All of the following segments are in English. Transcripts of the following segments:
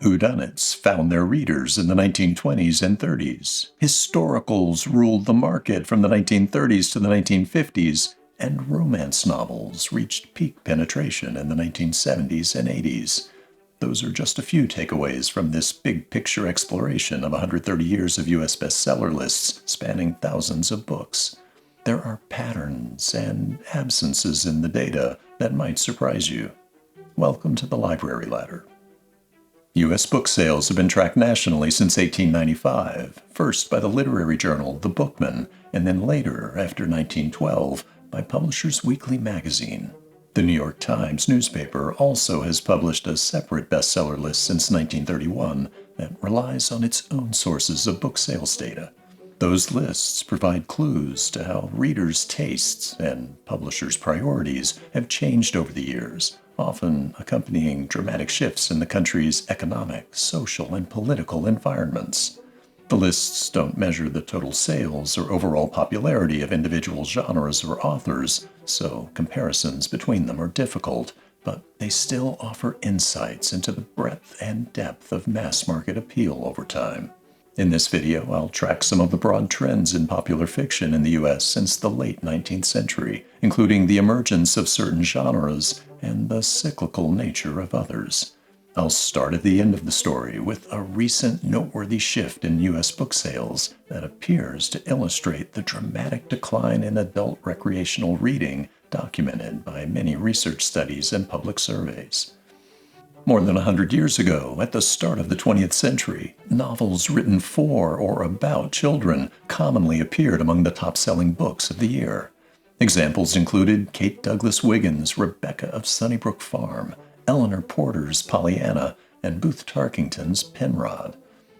Whodunits found their readers in the 1920s and 30s. Historicals ruled the market from the 1930s to the 1950s, and romance novels reached peak penetration in the 1970s and 80s. Those are just a few takeaways from this big-picture exploration of 130 years of U.S. bestseller lists spanning thousands of books. There are patterns and absences in the data that might surprise you. Welcome to the Library Ladder. U.S. book sales have been tracked nationally since 1895, first by the literary journal The Bookman, and then later, after 1912, by Publishers Weekly magazine. The New York Times newspaper also has published a separate bestseller list since 1931 that relies on its own sources of book sales data. Those lists provide clues to how readers' tastes and publishers' priorities have changed over the years, often accompanying dramatic shifts in the country's economic, social, and political environments. The lists don't measure the total sales or overall popularity of individual genres or authors, so comparisons between them are difficult, but they still offer insights into the breadth and depth of mass-market appeal over time. In this video, I'll track some of the broad trends in popular fiction in the U.S. since the late 19th century, including the emergence of certain genres and the cyclical nature of others. I'll start at the end of the story with a recent noteworthy shift in U.S. book sales that appears to illustrate the dramatic decline in adult recreational reading documented by many research studies and public surveys. More than 100 years ago, at the start of the 20th century, novels written for or about children commonly appeared among the top-selling books of the year. Examples included Kate Douglas Wiggins' Rebecca of Sunnybrook Farm, Eleanor Porter's Pollyanna, and Booth Tarkington's Penrod.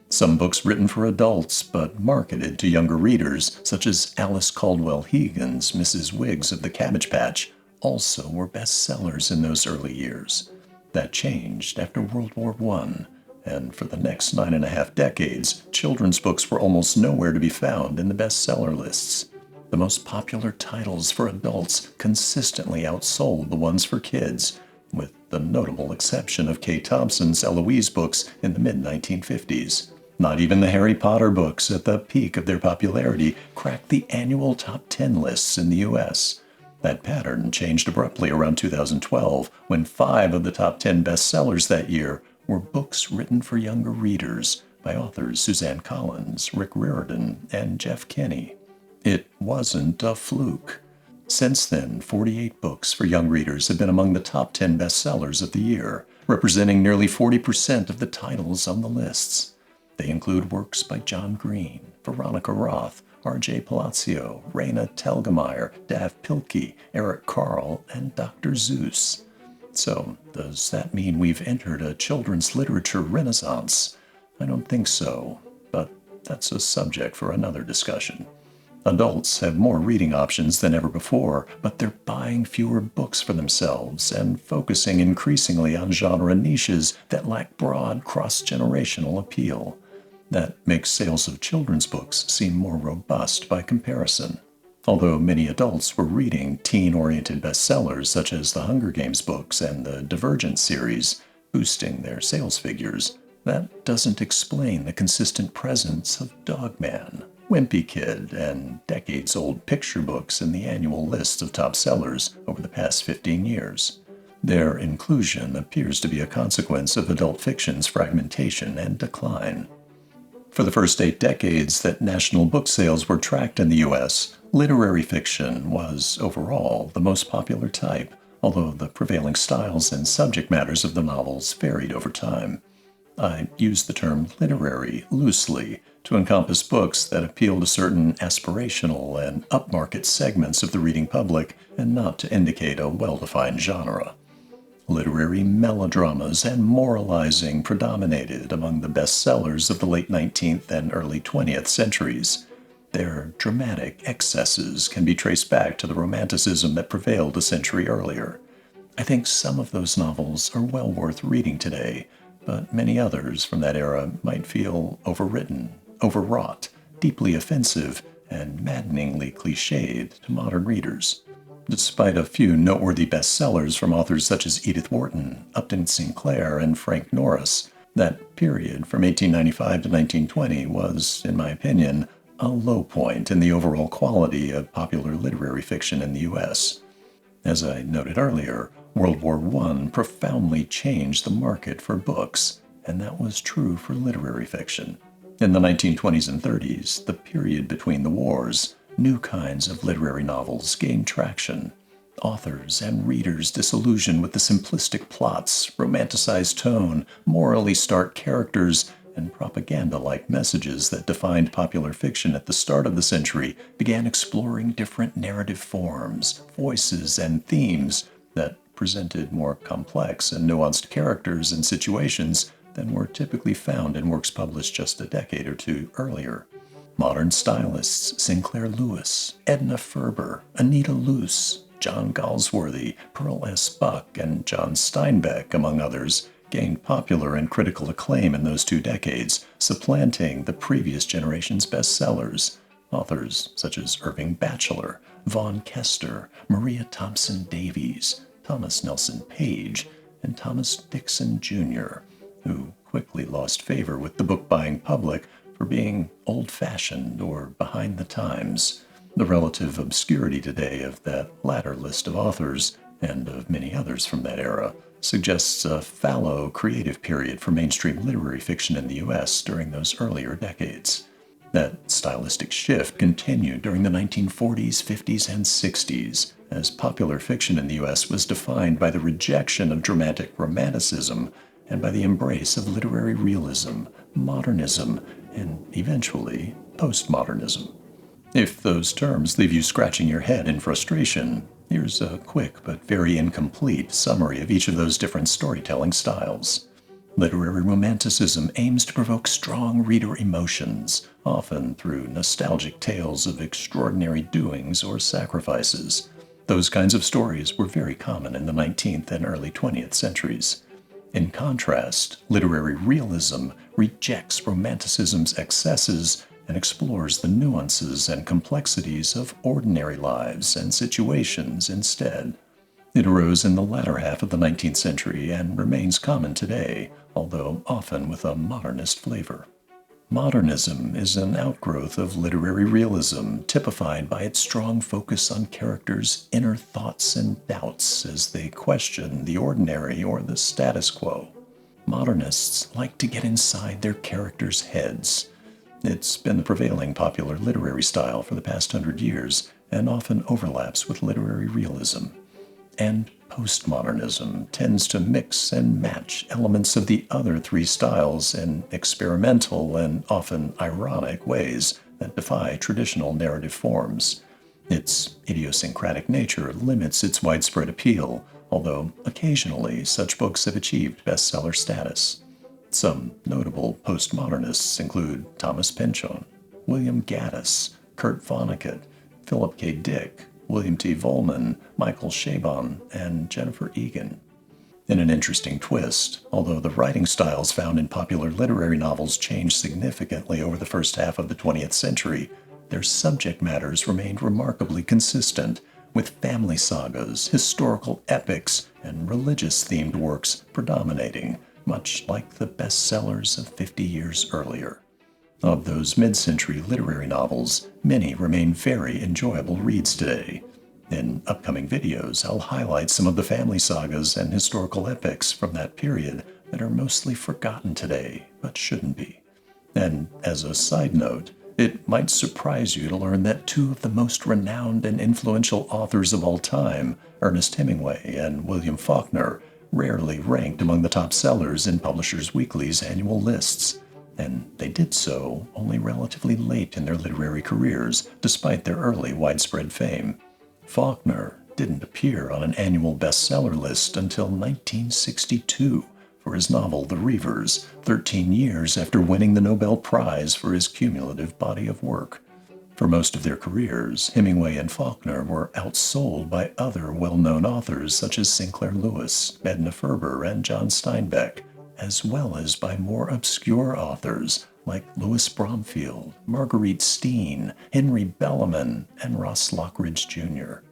Some books written for adults but marketed to younger readers, such as Alice Caldwell Hegan's Mrs. Wiggs of the Cabbage Patch, also were bestsellers in those early years. That changed after World War I, and for the next 9.5 decades, children's books were almost nowhere to be found in the bestseller lists. The most popular titles for adults consistently outsold the ones for kids, with the notable exception of Kay Thompson's Eloise books in the mid-1950s. Not even the Harry Potter books at the peak of their popularity cracked the annual top 10 lists in the U.S. That pattern changed abruptly around 2012, when 5 of the top 10 bestsellers that year were books written for younger readers by authors Suzanne Collins, Rick Riordan, and Jeff Kinney. It wasn't a fluke. Since then, 48 books for young readers have been among the top 10 bestsellers of the year, representing nearly 40% of the titles on the lists. They include works by John Green, Veronica Roth, R.J. Palacio, Raina Telgemeier, Dav Pilkey, Eric Carle, and Dr. Seuss. So, does that mean we've entered a children's literature renaissance? I don't think so, but that's a subject for another discussion. Adults have more reading options than ever before, but they're buying fewer books for themselves and focusing increasingly on genre niches that lack broad cross-generational appeal. That makes sales of children's books seem more robust by comparison. Although many adults were reading teen-oriented bestsellers such as the Hunger Games books and the Divergent series, boosting their sales figures, that doesn't explain the consistent presence of Dogman, Wimpy Kid, and decades-old picture books in the annual list of top sellers over the past 15 years. Their inclusion appears to be a consequence of adult fiction's fragmentation and decline. For the first 8 decades that national book sales were tracked in the U.S., literary fiction was, overall, the most popular type, although the prevailing styles and subject matters of the novels varied over time. I use the term literary loosely to encompass books that appeal to certain aspirational and upmarket segments of the reading public and not to indicate a well-defined genre. Literary melodramas and moralizing predominated among the bestsellers of the late 19th and early 20th centuries. Their dramatic excesses can be traced back to the romanticism that prevailed a century earlier. I think some of those novels are well worth reading today, but many others from that era might feel overwritten, overwrought, deeply offensive, and maddeningly cliched to modern readers. Despite a few noteworthy bestsellers from authors such as Edith Wharton, Upton Sinclair, and Frank Norris, That period from 1895 to 1920 was, in my opinion, a low point in the overall quality of popular literary fiction in the U.S. As I noted earlier, World War I profoundly changed the market for books, and that was true for literary fiction. In the 1920s and 30s, the period between the wars, new kinds of literary novels gained traction. Authors and readers disillusioned with the simplistic plots, romanticized tone, morally stark characters, and propaganda-like messages that defined popular fiction at the start of the century began exploring different narrative forms, voices, and themes that presented more complex and nuanced characters and situations than were typically found in works published just a decade or two earlier. Modern stylists Sinclair Lewis, Edna Ferber, Anita Luce, John Galsworthy, Pearl S. Buck, and John Steinbeck, among others, gained popular and critical acclaim in those 2 decades, supplanting the previous generation's bestsellers. Authors such as Irving Batchelor, Vaughn Kester, Maria Thompson Davies, Thomas Nelson Page, and Thomas Dixon Jr., who quickly lost favor with the book-buying public for being old-fashioned or behind the times. The relative obscurity today of that latter list of authors, and of many others from that era, suggests a fallow creative period for mainstream literary fiction in the U.S. during those earlier decades. That stylistic shift continued during the 1940s, 50s, and 60s, as popular fiction in the U.S. was defined by the rejection of dramatic romanticism and by the embrace of literary realism, modernism, and eventually postmodernism. If those terms leave you scratching your head in frustration, here's a quick but very incomplete summary of each of those different storytelling styles. Literary romanticism aims to provoke strong reader emotions, often through nostalgic tales of extraordinary doings or sacrifices. Those kinds of stories were very common in the 19th and early 20th centuries. In contrast, literary realism rejects romanticism's excesses and explores the nuances and complexities of ordinary lives and situations instead. It arose in the latter half of the 19th century and remains common today, although often with a modernist flavor. Modernism is an outgrowth of literary realism, typified by its strong focus on characters' inner thoughts and doubts as they question the ordinary or the status quo. Modernists like to get inside their characters' heads. It's been the prevailing popular literary style for the past 100 years and often overlaps with literary realism. And postmodernism tends to mix and match elements of the other 3 styles in experimental and often ironic ways that defy traditional narrative forms. Its idiosyncratic nature limits its widespread appeal, although occasionally such books have achieved bestseller status. Some notable postmodernists include Thomas Pynchon, William Gaddis, Kurt Vonnegut, Philip K. Dick, William T. Vollmann, Michael Chabon, and Jennifer Egan. In an interesting twist, although the writing styles found in popular literary novels changed significantly over the first half of the 20th century, their subject matters remained remarkably consistent, with family sagas, historical epics, and religious-themed works predominating, much like the bestsellers of 50 years earlier. Of those mid-century literary novels, many remain very enjoyable reads today. In upcoming videos, I'll highlight some of the family sagas and historical epics from that period that are mostly forgotten today, but shouldn't be. And as a side note, it might surprise you to learn that 2 of the most renowned and influential authors of all time, Ernest Hemingway and William Faulkner, rarely ranked among the top sellers in Publishers Weekly's annual lists, and they did so only relatively late in their literary careers, despite their early widespread fame. Faulkner didn't appear on an annual bestseller list until 1962 for his novel The Reivers, 13 years after winning the Nobel Prize for his cumulative body of work. For most of their careers, Hemingway and Faulkner were outsold by other well-known authors such as Sinclair Lewis, Edna Ferber, and John Steinbeck, as well as by more obscure authors like Louis Bromfield, Marguerite Steen, Henry Bellarmine, and Ross Lockridge Jr.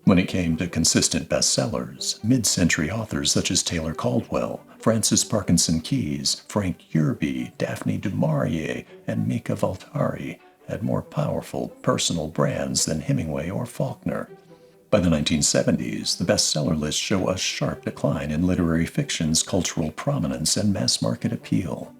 When it came to consistent bestsellers, mid-century authors such as Taylor Caldwell, Francis Parkinson Keyes, Frank Yerby, Daphne du Maurier, and Mika Waltari had more powerful personal brands than Hemingway or Faulkner. By the 1970s, the bestseller lists show a sharp decline in literary fiction's cultural prominence and mass-market appeal.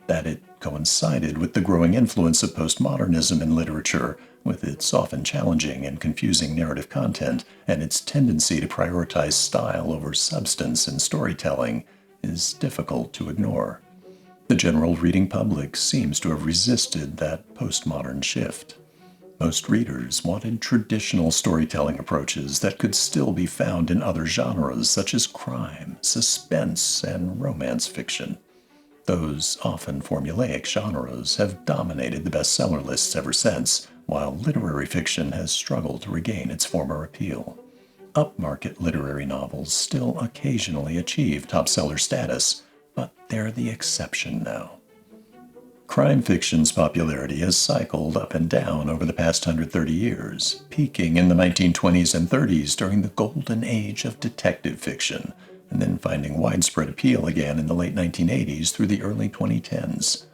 That it coincided with the growing influence of postmodernism in literature, with its often challenging and confusing narrative content and its tendency to prioritize style over substance in storytelling, is difficult to ignore. The general reading public seems to have resisted that postmodern shift. Most readers wanted traditional storytelling approaches that could still be found in other genres such as crime, suspense, and romance fiction. Those often formulaic genres have dominated the bestseller lists ever since, while literary fiction has struggled to regain its former appeal. Upmarket literary novels still occasionally achieve top-seller status, but they're the exception now. Crime fiction's popularity has cycled up and down over the past 130 years, peaking in the 1920s and 30s during the golden age of detective fiction, and then finding widespread appeal again in the late 1980s through the early 2010s.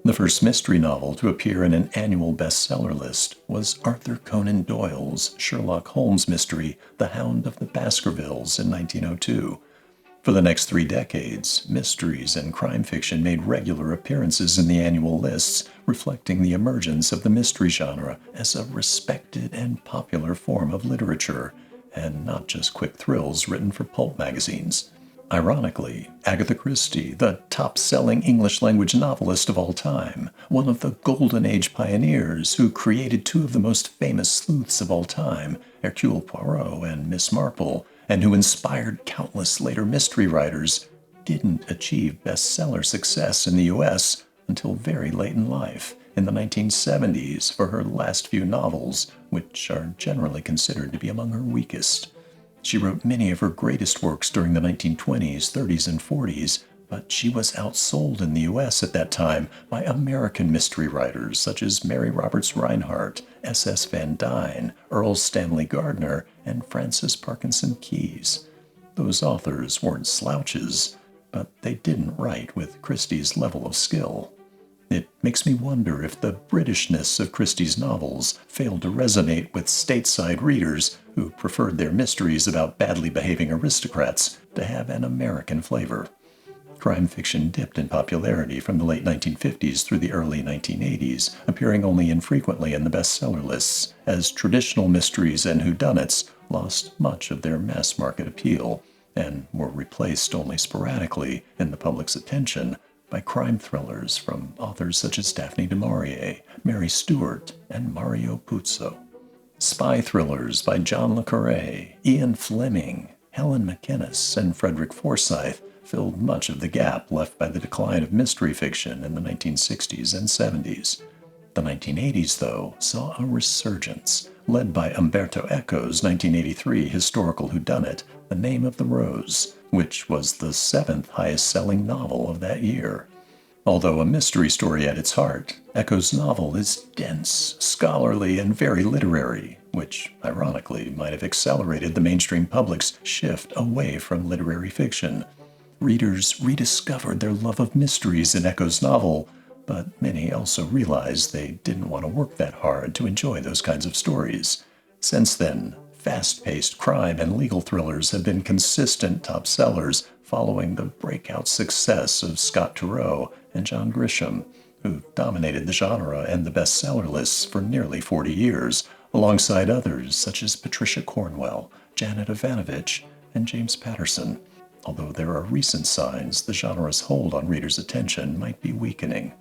The first mystery novel to appear in an annual bestseller list was Arthur Conan Doyle's Sherlock Holmes mystery, The Hound of the Baskervilles, in 1902. For the next 3 decades, mysteries and crime fiction made regular appearances in the annual lists, reflecting the emergence of the mystery genre as a respected and popular form of literature, and not just quick thrills written for pulp magazines. Ironically, Agatha Christie, the top-selling English-language novelist of all time, one of the Golden Age pioneers who created 2 of the most famous sleuths of all time, Hercule Poirot and Miss Marple, and who inspired countless later mystery writers, didn't achieve bestseller success in the U.S. until very late in life, in the 1970s, for her last few novels, which are generally considered to be among her weakest. She wrote many of her greatest works during the 1920s, 30s, and 40s, but she was outsold in the U.S. at that time by American mystery writers such as Mary Roberts Rinehart, S.S. Van Dyne, Earl Stanley Gardner, and Francis Parkinson Keyes. Those authors weren't slouches, but they didn't write with Christie's level of skill. It makes me wonder if the Britishness of Christie's novels failed to resonate with stateside readers who preferred their mysteries about badly behaving aristocrats to have an American flavor. Crime fiction dipped in popularity from the late 1950s through the early 1980s, appearing only infrequently in the bestseller lists, as traditional mysteries and whodunits lost much of their mass-market appeal and were replaced only sporadically in the public's attention by crime thrillers from authors such as Daphne du Maurier, Mary Stewart, and Mario Puzo. Spy thrillers by John le Carré, Ian Fleming, Helen McInnes, and Frederick Forsyth filled much of the gap left by the decline of mystery fiction in the 1960s and 70s. The 1980s, though, saw a resurgence, led by Umberto Eco's 1983 historical whodunit, The Name of the Rose, which was the 7th highest-selling novel of that year. Although a mystery story at its heart, Eco's novel is dense, scholarly, and very literary, which, ironically, might have accelerated the mainstream public's shift away from literary fiction. Readers rediscovered their love of mysteries in Eco's novel, but many also realized they didn't want to work that hard to enjoy those kinds of stories. Since then, fast-paced crime and legal thrillers have been consistent top sellers following the breakout success of Scott Turow and John Grisham, who dominated the genre and the bestseller lists for nearly 40 years, alongside others such as Patricia Cornwell, Janet Ivanovich, and James Patterson. Although there are recent signs the genre's hold on readers' attention might be weakening.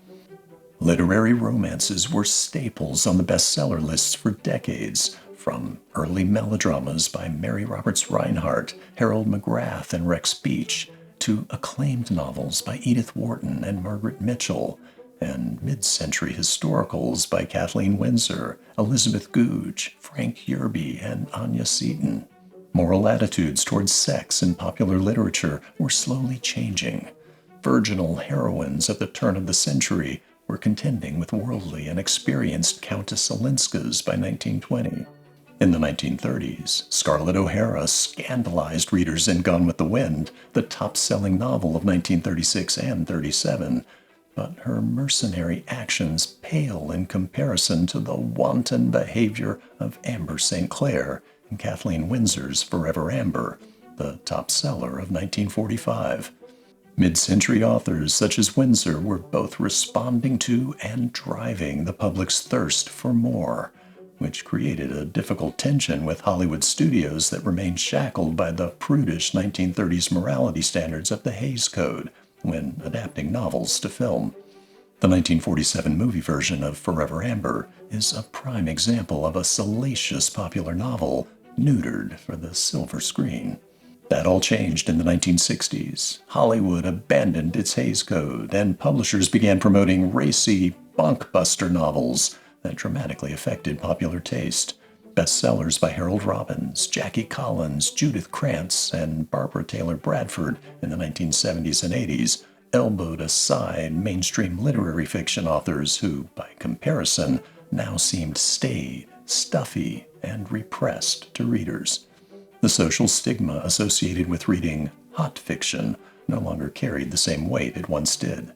Literary romances were staples on the bestseller lists for decades, from early melodramas by Mary Roberts Rinehart, Harold McGrath, and Rex Beach, to acclaimed novels by Edith Wharton and Margaret Mitchell, and mid-century historicals by Kathleen Winsor, Elizabeth Googe, Frank Yerby, and Anya Seton. Moral attitudes towards sex in popular literature were slowly changing. Virginal heroines at the turn of the century were contending with worldly and experienced Countess Olinskas by 1920. In the 1930s, Scarlett O'Hara scandalized readers in Gone with the Wind, the top-selling novel of 1936 and 37, but her mercenary actions pale in comparison to the wanton behavior of Amber St. Clair in Kathleen Windsor's Forever Amber, the top seller of 1945. Mid-century authors such as Windsor were both responding to and driving the public's thirst for more, which created a difficult tension with Hollywood studios that remained shackled by the prudish 1930s morality standards of the Hays Code when adapting novels to film. The 1947 movie version of Forever Amber is a prime example of a salacious popular novel neutered for the silver screen. That all changed in the 1960s. Hollywood abandoned its Hays Code, and publishers began promoting racy, bunkbuster novels that dramatically affected popular taste. Bestsellers by Harold Robbins, Jackie Collins, Judith Krantz, and Barbara Taylor Bradford in the 1970s and 80s elbowed aside mainstream literary fiction authors who, by comparison, now seemed staid, stuffy, and repressed to readers. The social stigma associated with reading hot fiction no longer carried the same weight it once did.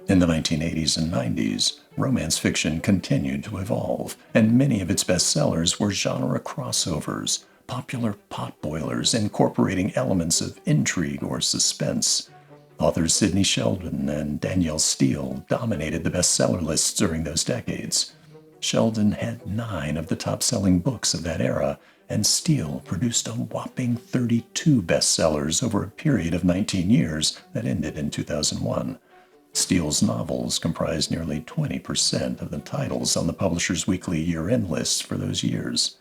In the 1980s and 90s, romance fiction continued to evolve, and many of its bestsellers were genre crossovers, popular potboilers incorporating elements of intrigue or suspense. Authors Sidney Sheldon and Danielle Steele dominated the bestseller lists during those decades. Sheldon had 9 of the top-selling books of that era, and Steele produced a whopping 32 bestsellers over a period of 19 years that ended in 2001. Steele's novels comprised nearly 20% of the titles on the Publishers Weekly year-end lists for those years.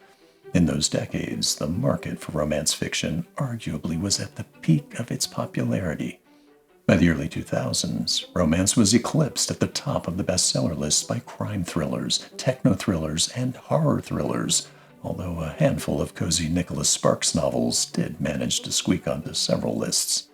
In those decades, the market for romance fiction arguably was at the peak of its popularity. By the early 2000s, romance was eclipsed at the top of the bestseller lists by crime thrillers, techno-thrillers, and horror thrillers, although a handful of cozy Nicholas Sparks novels did manage to squeak onto several lists.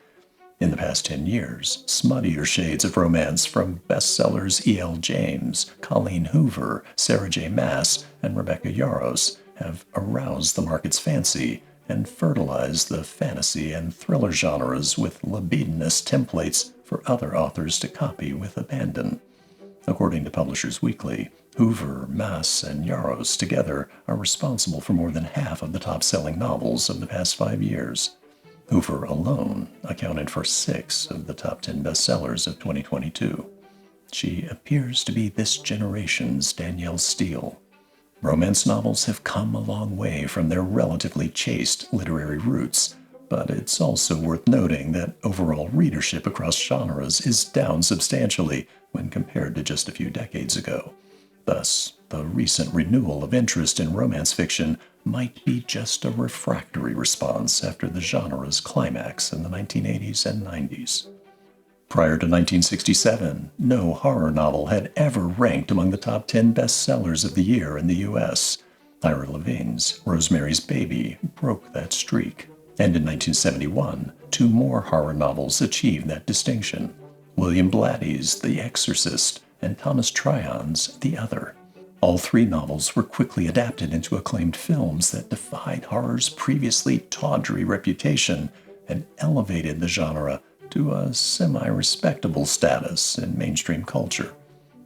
In the past 10 years, smuttier shades of romance from bestsellers E.L. James, Colleen Hoover, Sarah J. Maas, and Rebecca Yarros have aroused the market's fancy and fertilized the fantasy and thriller genres with libidinous templates for other authors to copy with abandon. According to Publishers Weekly, Hoover, Maas, and Yarros together are responsible for more than half of the top-selling novels of the past 5 years. Hoover alone accounted for 6 of the top 10 bestsellers of 2022. She appears to be this generation's Danielle Steele. Romance novels have come a long way from their relatively chaste literary roots, but it's also worth noting that overall readership across genres is down substantially when compared to just a few decades ago. Thus, the recent renewal of interest in romance fiction might be just a refractory response after the genre's climax in the 1980s and 90s. Prior to 1967, no horror novel had ever ranked among the top 10 bestsellers of the year in the U.S. Ira Levine's Rosemary's Baby broke that streak, and in 1971, 2 more horror novels achieved that distinction: William Blatty's The Exorcist and Thomas Tryon's The Other. All 3 novels were quickly adapted into acclaimed films that defied horror's previously tawdry reputation and elevated the genre to a semi-respectable status in mainstream culture.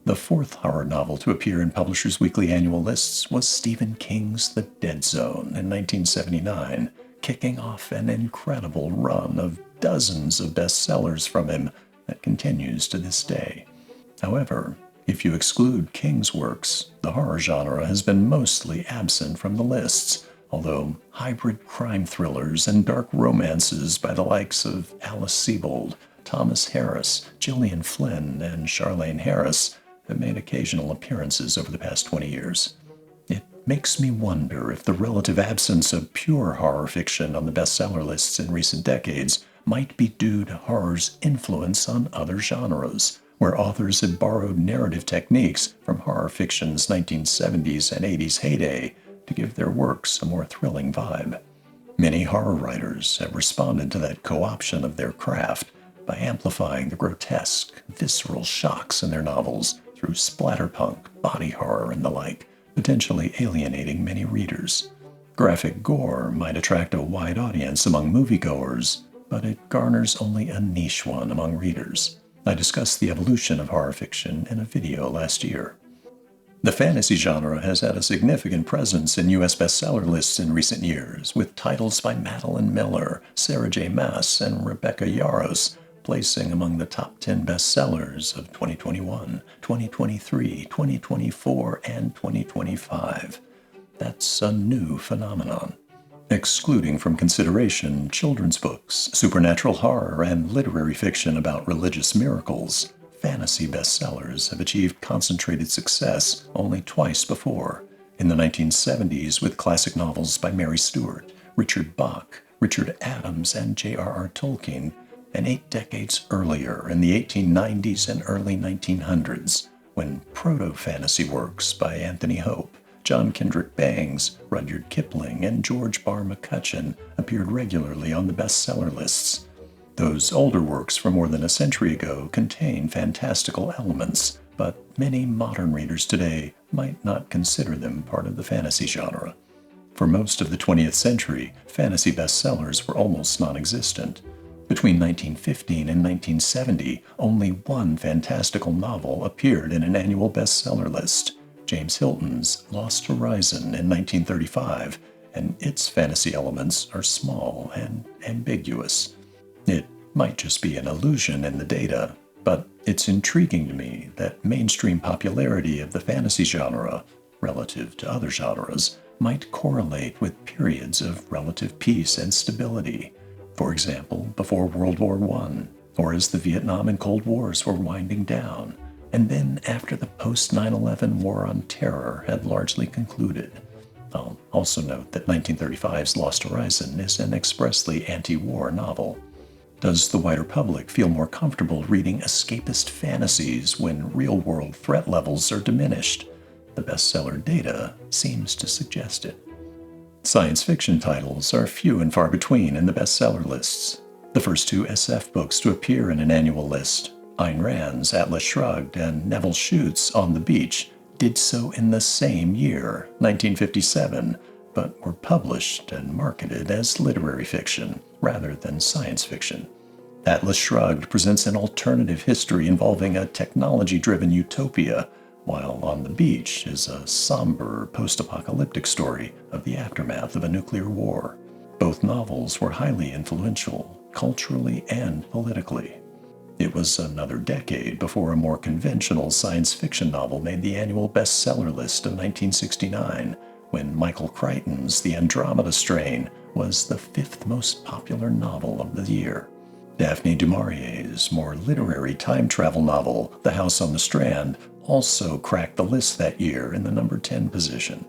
The 4th horror novel to appear in Publishers Weekly annual lists was Stephen King's The Dead Zone in 1979, kicking off an incredible run of dozens of bestsellers from him that continues to this day. However, if you exclude King's works, the horror genre has been mostly absent from the lists, although hybrid crime thrillers and dark romances by the likes of Alice Sebold, Thomas Harris, Gillian Flynn, and Charlaine Harris have made occasional appearances over the past 20 years. It makes me wonder if the relative absence of pure horror fiction on the bestseller lists in recent decades might be due to horror's influence on other genres, where authors had borrowed narrative techniques from horror fiction's 1970s and 80s heyday to give their works a more thrilling vibe. Many horror writers have responded to that co-option of their craft by amplifying the grotesque, visceral shocks in their novels through splatterpunk, body horror, and the like, potentially alienating many readers. Graphic gore might attract a wide audience among moviegoers, but it garners only a niche one among readers. I discussed the evolution of horror fiction in a video last year. The fantasy genre has had a significant presence in U.S. bestseller lists in recent years, with titles by Madeline Miller, Sarah J. Maas, and Rebecca Yarros placing among the top 10 bestsellers of 2021, 2023, 2024, and 2025. That's a new phenomenon. Excluding from consideration children's books, supernatural horror, and literary fiction about religious miracles, fantasy bestsellers have achieved concentrated success only twice before. In the 1970s with classic novels by Mary Stewart, Richard Bach, Richard Adams, and J.R.R. Tolkien, and 8 decades earlier in the 1890s and early 1900s, when proto-fantasy works by Anthony Hope, John Kendrick Bangs, Rudyard Kipling, and George Barr McCutcheon appeared regularly on the bestseller lists. Those older works from more than a century ago contain fantastical elements, but many modern readers today might not consider them part of the fantasy genre. For most of the 20th century, fantasy bestsellers were almost non-existent. Between 1915 and 1970, only one fantastical novel appeared in an annual bestseller list, James Hilton's Lost Horizon in 1935, and its fantasy elements are small and ambiguous. It might just be an illusion in the data, but it's intriguing to me that mainstream popularity of the fantasy genre, relative to other genres, might correlate with periods of relative peace and stability. For example, before World War I, or as the Vietnam and Cold Wars were winding down, and then after the post-9/11 War on Terror had largely concluded. I'll also note that 1935's Lost Horizon is an expressly anti-war novel. Does the wider public feel more comfortable reading escapist fantasies when real-world threat levels are diminished? The bestseller data seems to suggest it. Science fiction titles are few and far between in the bestseller lists. The first 2 SF books to appear in an annual list, Ayn Rand's Atlas Shrugged and Nevil Shute's On the Beach, did so in the same year, 1957, but were published and marketed as literary fiction rather than science fiction. Atlas Shrugged presents an alternative history involving a technology-driven utopia, while On the Beach is a somber post-apocalyptic story of the aftermath of a nuclear war. Both novels were highly influential, culturally and politically. It was another decade before a more conventional science fiction novel made the annual bestseller list of 1969, when Michael Crichton's The Andromeda Strain was the 5th most popular novel of the year. Daphne du Maurier's more literary time travel novel, The House on the Strand, also cracked the list that year in the number 10 position.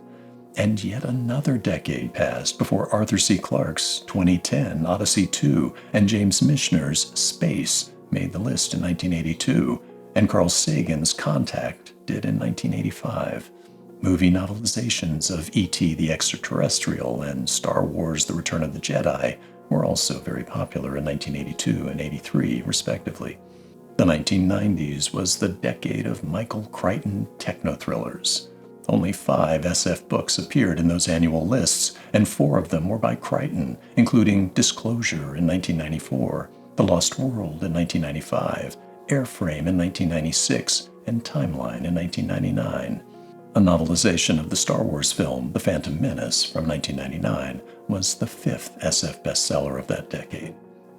And yet another decade passed before Arthur C. Clarke's 2010 Odyssey 2 and James Michener's Space made the list in 1982, and Carl Sagan's Contact did in 1985. Movie novelizations of E.T. the Extraterrestrial and Star Wars The Return of the Jedi were also very popular in 1982 and 83, respectively. The 1990s was the decade of Michael Crichton techno-thrillers. Only 5 SF books appeared in those annual lists, and 4 of them were by Crichton, including Disclosure in 1994, The Lost World in 1995, Airframe in 1996, and Timeline in 1999. A novelization of the Star Wars film The Phantom Menace from 1999 was the 5th SF bestseller of that decade.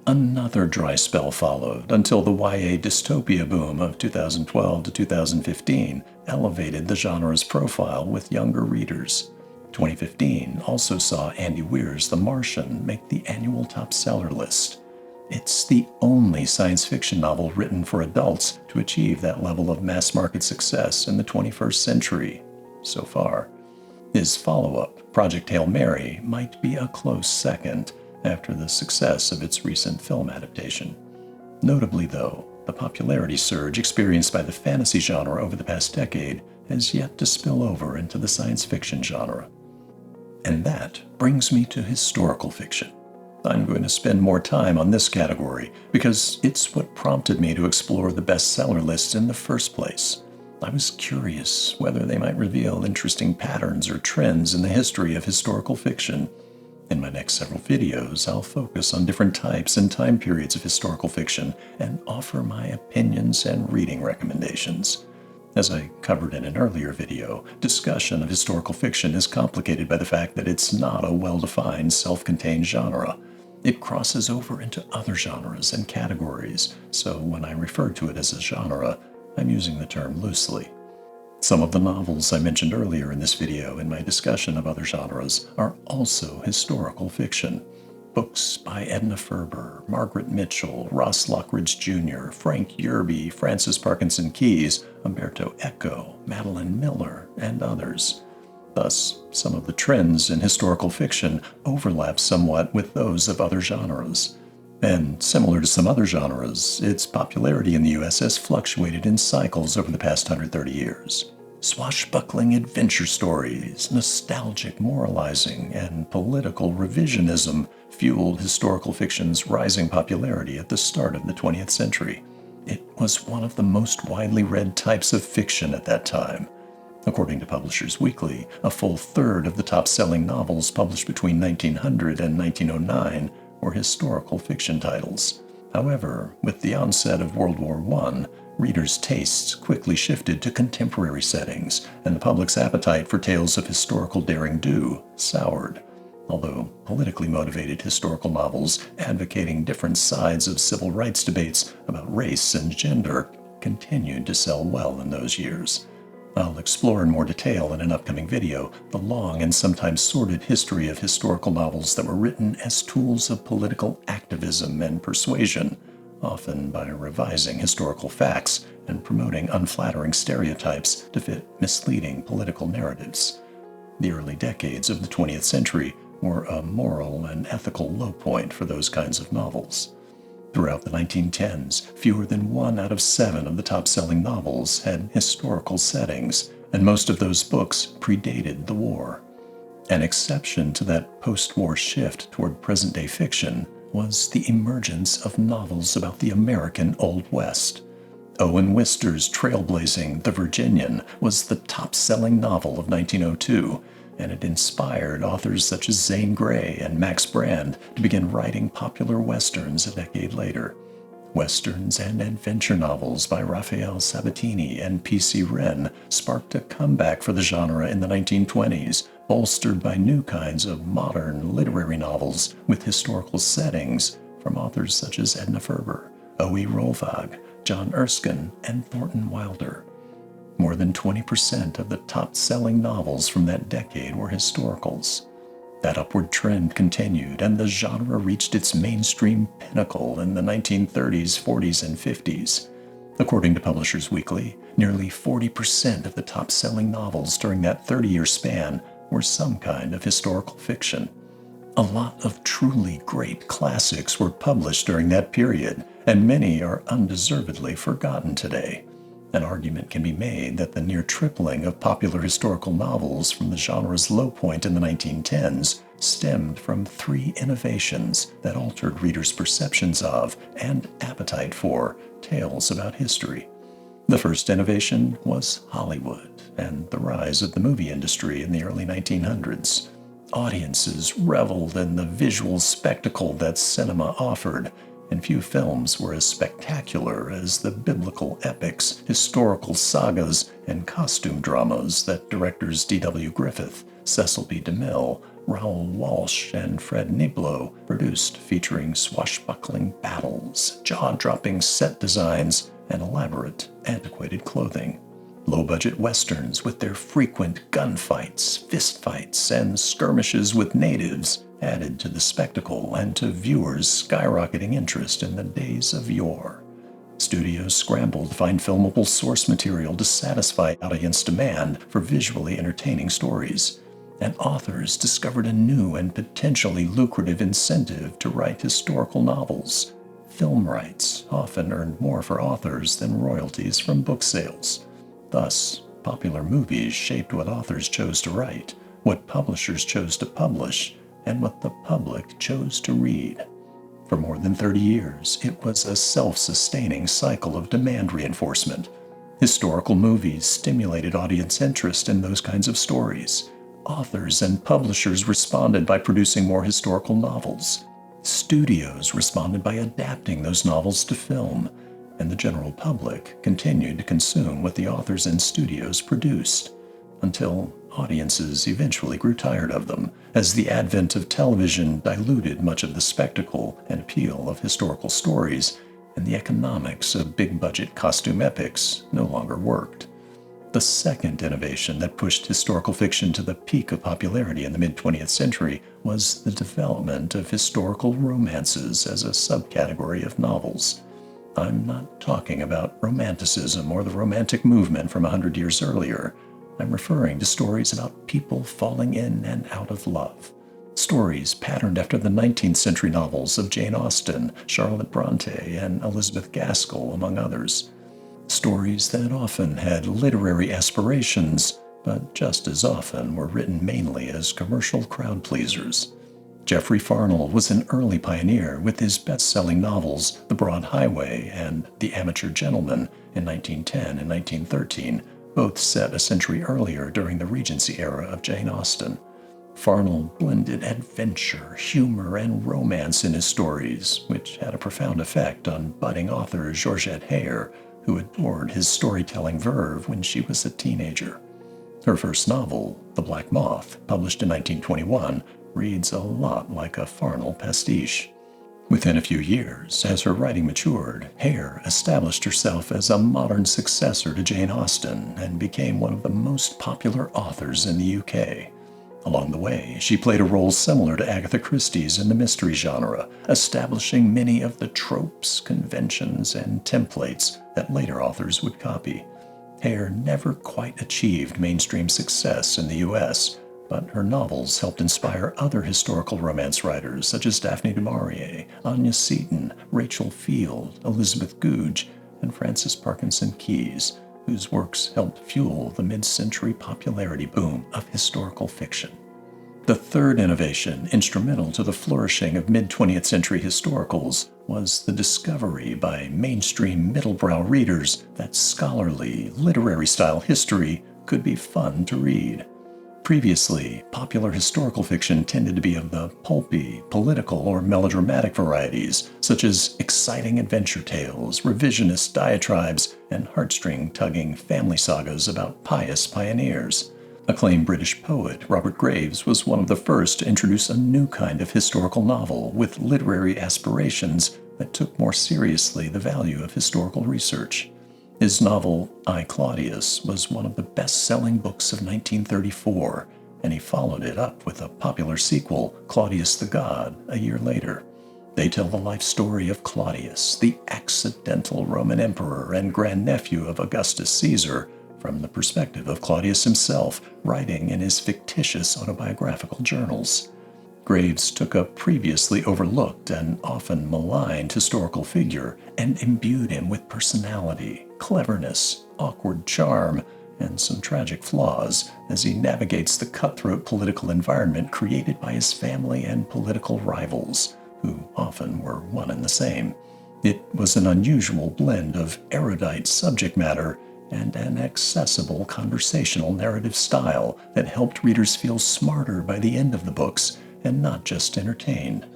Another dry spell followed until the YA dystopia boom of 2012 to 2015 elevated the genre's profile with younger readers. 2015 also saw Andy Weir's The Martian make the annual top seller list. It's the only science fiction novel written for adults to achieve that level of mass market success in the 21st century, so far. His follow-up, Project Hail Mary, might be a close second after the success of its recent film adaptation. Notably, though, the popularity surge experienced by the fantasy genre over the past decade has yet to spill over into the science fiction genre. And that brings me to historical fiction. I'm going to spend more time on this category because it's what prompted me to explore the bestseller list in the first place. I was curious whether they might reveal interesting patterns or trends in the history of historical fiction. In my next several videos, I'll focus on different types and time periods of historical fiction and offer my opinions and reading recommendations. As I covered in an earlier video, discussion of historical fiction is complicated by the fact that it's not a well-defined, self-contained genre. It crosses over into other genres and categories, so when I refer to it as a genre, I'm using the term loosely. Some of the novels I mentioned earlier in this video in my discussion of other genres are also historical fiction. Books by Edna Ferber, Margaret Mitchell, Ross Lockridge Jr., Frank Yerby, Francis Parkinson Keyes, Umberto Eco, Madeline Miller, and others. Thus, some of the trends in historical fiction overlap somewhat with those of other genres. And similar to some other genres, its popularity in the US has fluctuated in cycles over the past 130 years. Swashbuckling adventure stories, nostalgic moralizing, and political revisionism fueled historical fiction's rising popularity at the start of the 20th century. It was one of the most widely read types of fiction at that time. According to Publishers Weekly, a full third of the top-selling novels published between 1900 and 1909 were historical fiction titles. However, with the onset of World War I, readers' tastes quickly shifted to contemporary settings, and the public's appetite for tales of historical derring-do soured. Although politically motivated historical novels advocating different sides of civil rights debates about race and gender continued to sell well in those years. I'll explore in more detail in an upcoming video the long and sometimes sordid history of historical novels that were written as tools of political activism and persuasion, often by revising historical facts and promoting unflattering stereotypes to fit misleading political narratives. The early decades of the 20th century were a moral and ethical low point for those kinds of novels. Throughout the 1910s, fewer than 1 out of 7 of the top-selling novels had historical settings, and most of those books predated the war. An exception to that post-war shift toward present-day fiction was the emergence of novels about the American Old West. Owen Wister's trailblazing The Virginian was the top-selling novel of 1902, and it inspired authors such as Zane Grey and Max Brand to begin writing popular westerns a decade later. Westerns and adventure novels by Raphael Sabatini and P.C. Wren sparked a comeback for the genre in the 1920s, bolstered by new kinds of modern literary novels with historical settings from authors such as Edna Ferber, O.E. Rollvag, John Erskine, and Thornton Wilder. More than 20% of the top-selling novels from that decade were historicals. That upward trend continued, and the genre reached its mainstream pinnacle in the 1930s, 40s, and 50s. According to Publishers Weekly, nearly 40% of the top-selling novels during that 30-year span were some kind of historical fiction. A lot of truly great classics were published during that period, and many are undeservedly forgotten today. An argument can be made that the near tripling of popular historical novels from the genre's low point in the 1910s stemmed from 3 innovations that altered readers' perceptions of and appetite for tales about history. The first innovation was Hollywood and the rise of the movie industry in the early 1900s. Audiences reveled in the visual spectacle that cinema offered, and few films were as spectacular as the biblical epics, historical sagas, and costume dramas that directors D.W. Griffith, Cecil B. DeMille, Raoul Walsh, and Fred Niblo produced, featuring swashbuckling battles, jaw-dropping set designs, and elaborate, antiquated clothing. Low-budget westerns with their frequent gunfights, fistfights, and skirmishes with natives added to the spectacle and to viewers' skyrocketing interest in the days of yore. Studios scrambled to find filmable source material to satisfy audience demand for visually entertaining stories, and authors discovered a new and potentially lucrative incentive to write historical novels. Film rights often earned more for authors than royalties from book sales. Thus, popular movies shaped what authors chose to write, what publishers chose to publish, and what the public chose to read. For more than 30 years, it was a self-sustaining cycle of demand reinforcement. Historical movies stimulated audience interest in those kinds of stories. Authors and publishers responded by producing more historical novels. Studios responded by adapting those novels to film, and the general public continued to consume what the authors and studios produced, until audiences eventually grew tired of them, as the advent of television diluted much of the spectacle and appeal of historical stories, and the economics of big-budget costume epics no longer worked. The second innovation that pushed historical fiction to the peak of popularity in the mid-20th century was the development of historical romances as a subcategory of novels. I'm not talking about Romanticism or the Romantic movement from 100 years earlier. I'm referring to stories about people falling in and out of love. Stories patterned after the 19th century novels of Jane Austen, Charlotte Bronte, and Elizabeth Gaskell, among others. Stories that often had literary aspirations, but just as often were written mainly as commercial crowd pleasers. Geoffrey Farnell was an early pioneer with his best-selling novels The Broad Highway and The Amateur Gentleman in 1910 and 1913, both set a century earlier during the Regency era of Jane Austen. Farnell blended adventure, humor, and romance in his stories, which had a profound effect on budding author Georgette Heyer, who adored his storytelling verve when she was a teenager. Her first novel, The Black Moth, published in 1921, reads a lot like a Farnell pastiche. Within a few years, as her writing matured, Heyer established herself as a modern successor to Jane Austen and became one of the most popular authors in the UK. Along the way, she played a role similar to Agatha Christie's in the mystery genre, establishing many of the tropes, conventions, and templates that later authors would copy. Heyer never quite achieved mainstream success in the US, but her novels helped inspire other historical romance writers such as Daphne du Maurier, Anya Seton, Rachel Field, Elizabeth Goudge, and Frances Parkinson Keyes, whose works helped fuel the mid-century popularity boom of historical fiction. The third innovation, instrumental to the flourishing of mid-20th century historicals, was the discovery by mainstream middle-brow readers that scholarly, literary-style history could be fun to read. Previously, popular historical fiction tended to be of the pulpy, political, or melodramatic varieties, such as exciting adventure tales, revisionist diatribes, and heartstring-tugging family sagas about pious pioneers. Acclaimed British poet Robert Graves was one of the first to introduce a new kind of historical novel with literary aspirations that took more seriously the value of historical research. His novel, I, Claudius, was one of the best-selling books of 1934, and he followed it up with a popular sequel, Claudius the God, a year later. They tell the life story of Claudius, the accidental Roman emperor and grandnephew of Augustus Caesar, from the perspective of Claudius himself, writing in his fictitious autobiographical journals. Graves took a previously overlooked and often maligned historical figure and imbued him with personality, cleverness, awkward charm, and some tragic flaws as he navigates the cutthroat political environment created by his family and political rivals, who often were one and the same. It was an unusual blend of erudite subject matter and an accessible conversational narrative style that helped readers feel smarter by the end of the books and not just entertained.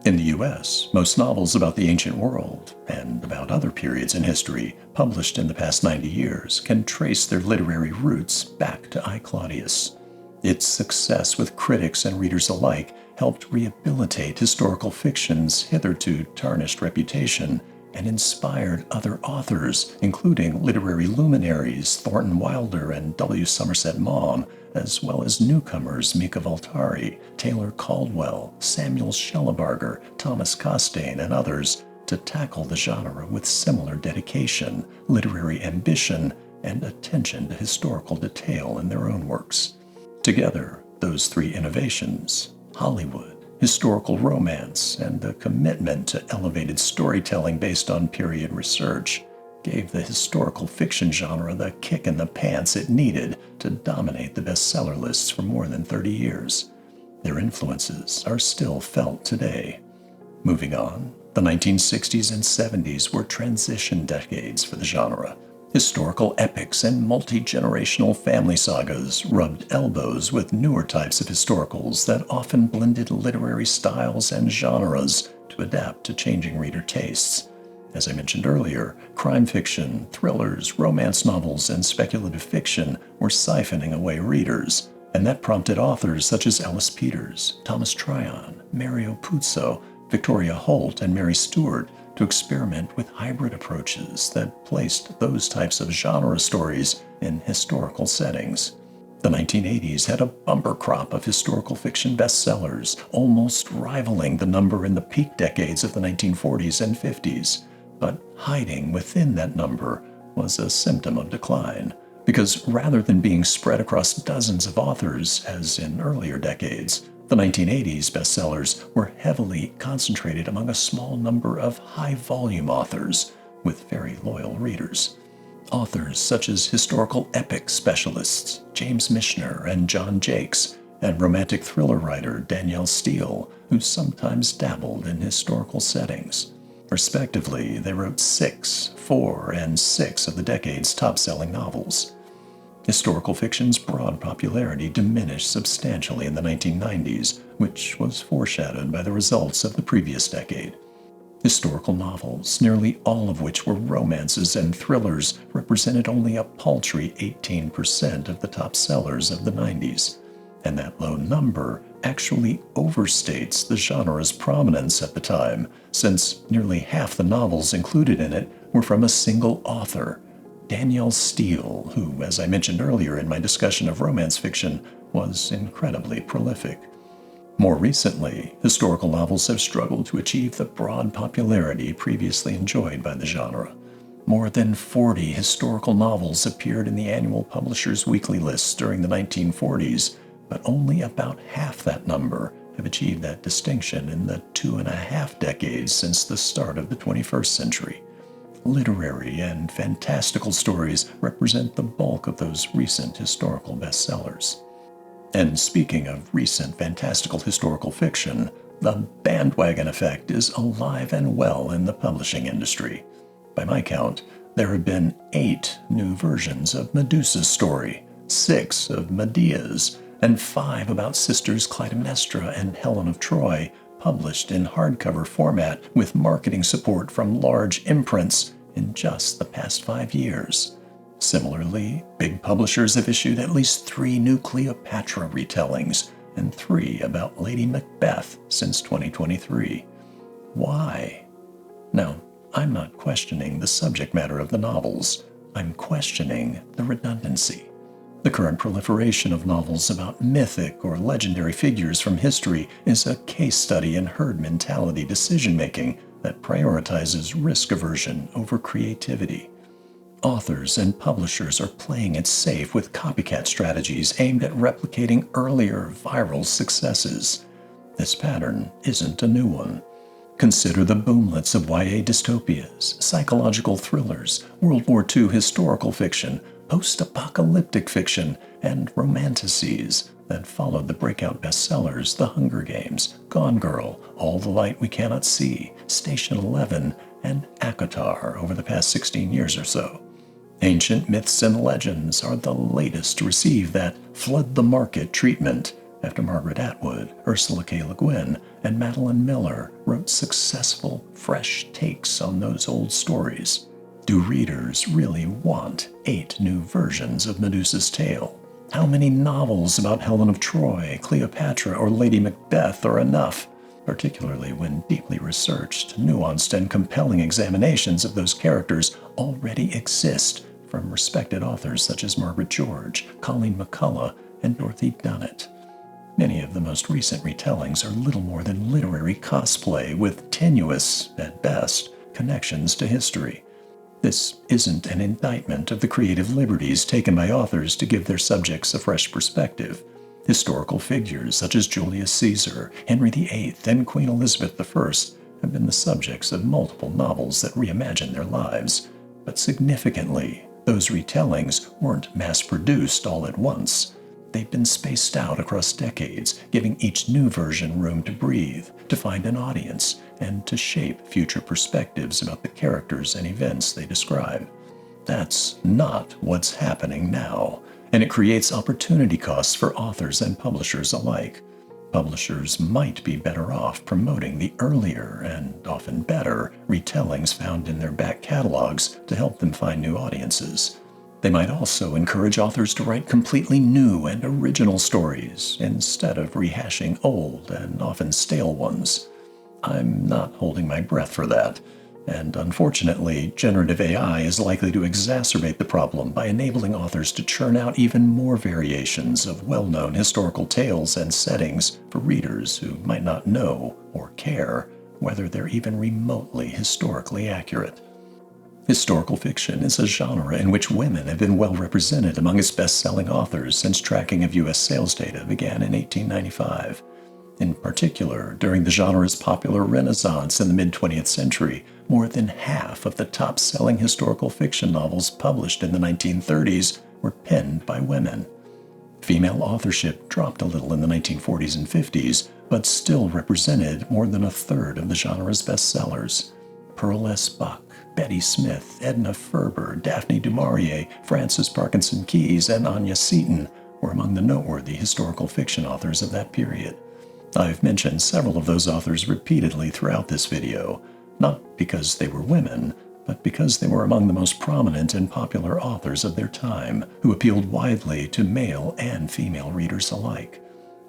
In the US, most novels about the ancient world, and about other periods in history, published in the past 90 years, can trace their literary roots back to I, Claudius. Its success with critics and readers alike helped rehabilitate historical fiction's hitherto tarnished reputation and inspired other authors, including literary luminaries Thornton Wilder and W. Somerset Maugham, as well as newcomers Mika Waltari, Taylor Caldwell, Samuel Shellabarger, Thomas Costain, and others, to tackle the genre with similar dedication, literary ambition, and attention to historical detail in their own works. Together, those three innovations, Hollywood, historical romance, and a commitment to elevated storytelling based on period research, gave the historical fiction genre the kick in the pants it needed to dominate the bestseller lists for more than 30 years. Their influences are still felt today. Moving on, the 1960s and 70s were transition decades for the genre, Historical epics and multi-generational family sagas rubbed elbows with newer types of historicals that often blended literary styles and genres to adapt to changing reader tastes. As I mentioned earlier, crime fiction, thrillers, romance novels, and speculative fiction were siphoning away readers, and that prompted authors such as Ellis Peters, Thomas Tryon, Mario Puzo, Victoria Holt, and Mary Stewart to experiment with hybrid approaches that placed those types of genre stories in historical settings. The 1980s had a bumper crop of historical fiction bestsellers, almost rivaling the number in the peak decades of the 1940s and 50s. But hiding within that number was a symptom of decline, because rather than being spread across dozens of authors, as in earlier decades, the 1980s bestsellers were heavily concentrated among a small number of high-volume authors with very loyal readers. Authors such as historical epic specialists James Michener and John Jakes, and romantic thriller writer Danielle Steele, who sometimes dabbled in historical settings. Respectively, they wrote 6, 4, and 6 of the decade's top-selling novels. Historical fiction's broad popularity diminished substantially in the 1990s, which was foreshadowed by the results of the previous decade. Historical novels, nearly all of which were romances and thrillers, represented only a paltry 18% of the top sellers of the 90s, and that low number actually overstates the genre's prominence at the time, since nearly half the novels included in it were from a single author, Danielle Steele, who, as I mentioned earlier in my discussion of romance fiction, was incredibly prolific. More recently, historical novels have struggled to achieve the broad popularity previously enjoyed by the genre. More than 40 historical novels appeared in the annual Publishers Weekly lists during the 1940s, but only about half that number have achieved that distinction in the 2.5 decades since the start of the 21st century. Literary and fantastical stories represent the bulk of those recent historical bestsellers. And speaking of recent fantastical historical fiction, the bandwagon effect is alive and well in the publishing industry. By my count, there have been 8 new versions of Medusa's story, 6 of Medea's, and 5 about sisters Clytemnestra and Helen of Troy, published in hardcover format with marketing support from large imprints in just the past 5 years. Similarly, big publishers have issued at least 3 new Cleopatra retellings and 3 about Lady Macbeth since 2023. Why? Now, I'm not questioning the subject matter of the novels. I'm questioning the redundancy. The current proliferation of novels about mythic or legendary figures from history is a case study in herd mentality decision-making that prioritizes risk aversion over creativity. Authors and publishers are playing it safe with copycat strategies aimed at replicating earlier viral successes. This pattern isn't a new one. Consider the boomlets of YA dystopias, psychological thrillers, World War II historical fiction, post-apocalyptic fiction, and romanticides that followed the breakout bestsellers The Hunger Games, Gone Girl, All the Light We Cannot See, Station 11, and ACOTAR over the past 16 years or so. Ancient myths and legends are the latest to receive that flood the market treatment after Margaret Atwood, Ursula K. Le Guin, and Madeline Miller wrote successful, fresh takes on those old stories. Do readers really want 8 new versions of Medusa's tale? How many novels about Helen of Troy, Cleopatra, or Lady Macbeth are enough, particularly when deeply researched, nuanced, and compelling examinations of those characters already exist from respected authors such as Margaret George, Colleen McCullough, and Dorothy Dunnett? Many of the most recent retellings are little more than literary cosplay with tenuous, at best, connections to history. This isn't an indictment of the creative liberties taken by authors to give their subjects a fresh perspective. Historical figures such as Julius Caesar, Henry VIII, and Queen Elizabeth I have been the subjects of multiple novels that reimagine their lives. But significantly, those retellings weren't mass-produced all at once. They've been spaced out across decades, giving each new version room to breathe, to find an audience, and to shape future perspectives about the characters and events they describe. That's not what's happening now, and it creates opportunity costs for authors and publishers alike. Publishers might be better off promoting the earlier and often better retellings found in their back catalogs to help them find new audiences. They might also encourage authors to write completely new and original stories instead of rehashing old and often stale ones. I'm not holding my breath for that, and unfortunately, generative AI is likely to exacerbate the problem by enabling authors to churn out even more variations of well-known historical tales and settings for readers who might not know or care whether they're even remotely historically accurate. Historical fiction is a genre in which women have been well represented among its best-selling authors since tracking of U.S. sales data began in 1895. In particular, during the genre's popular renaissance in the mid-20th century, more than half of the top-selling historical fiction novels published in the 1930s were penned by women. Female authorship dropped a little in the 1940s and 50s, but still represented more than a third of the genre's bestsellers. Pearl S. Buck, Betty Smith, Edna Ferber, Daphne du Maurier, Frances Parkinson Keyes, and Anya Seton were among the noteworthy historical fiction authors of that period. I've mentioned several of those authors repeatedly throughout this video, not because they were women, but because they were among the most prominent and popular authors of their time, who appealed widely to male and female readers alike.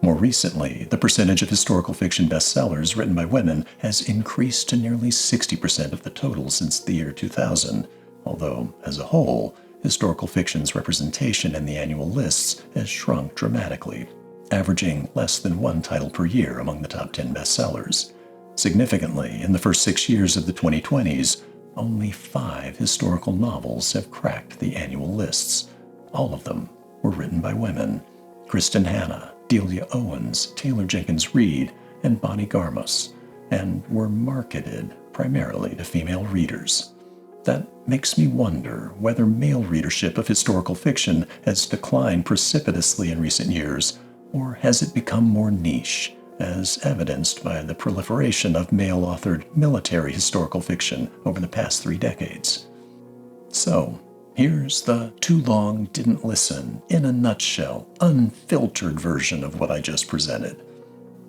More recently, the percentage of historical fiction bestsellers written by women has increased to nearly 60% of the total since the year 2000, although, as a whole, historical fiction's representation in the annual lists has shrunk dramatically, averaging less than one title per year among the top 10 bestsellers. Significantly, in the first 6 years of the 2020s, only 5 historical novels have cracked the annual lists. All of them were written by women: Kristen Hanna, Delia Owens, Taylor Jenkins Reid, and Bonnie Garmus, and were marketed primarily to female readers. That makes me wonder whether male readership of historical fiction has declined precipitously in recent years, or has it become more niche, as evidenced by the proliferation of male-authored military historical fiction over the past 3 decades. So, here's the too long didn't listen, in a nutshell, unfiltered version of what I just presented.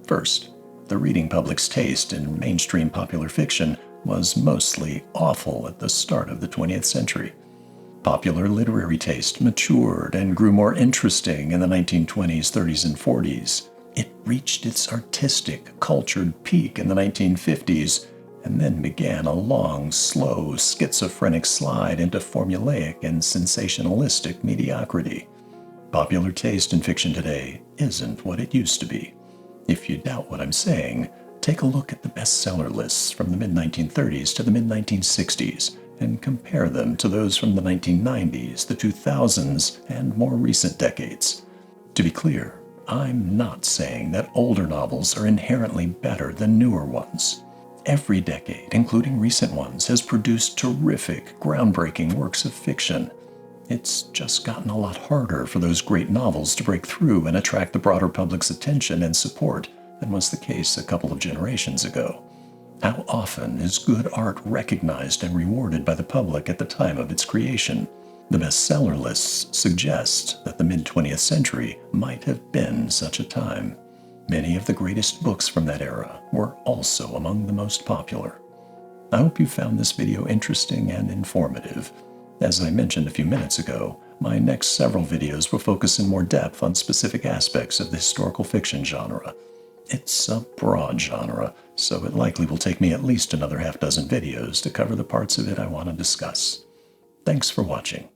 First, the reading public's taste in mainstream popular fiction was mostly awful at the start of the 20th century. Popular literary taste matured and grew more interesting in the 1920s, 30s, and 40s. It reached its artistic, cultured peak in the 1950s, and then began a long, slow, schizophrenic slide into formulaic and sensationalistic mediocrity. Popular taste in fiction today isn't what it used to be. If you doubt what I'm saying, take a look at the bestseller lists from the mid-1930s to the mid-1960s, and compare them to those from the 1990s, the 2000s, and more recent decades. To be clear, I'm not saying that older novels are inherently better than newer ones. Every decade, including recent ones, has produced terrific, groundbreaking works of fiction. It's just gotten a lot harder for those great novels to break through and attract the broader public's attention and support than was the case a couple of generations ago. How often is good art recognized and rewarded by the public at the time of its creation? The bestseller lists suggest that the mid-20th century might have been such a time. Many of the greatest books from that era were also among the most popular. I hope you found this video interesting and informative. As I mentioned a few minutes ago, my next several videos will focus in more depth on specific aspects of the historical fiction genre. It's a broad genre, so it likely will take me at least another half dozen videos to cover the parts of it I want to discuss. Thanks for watching.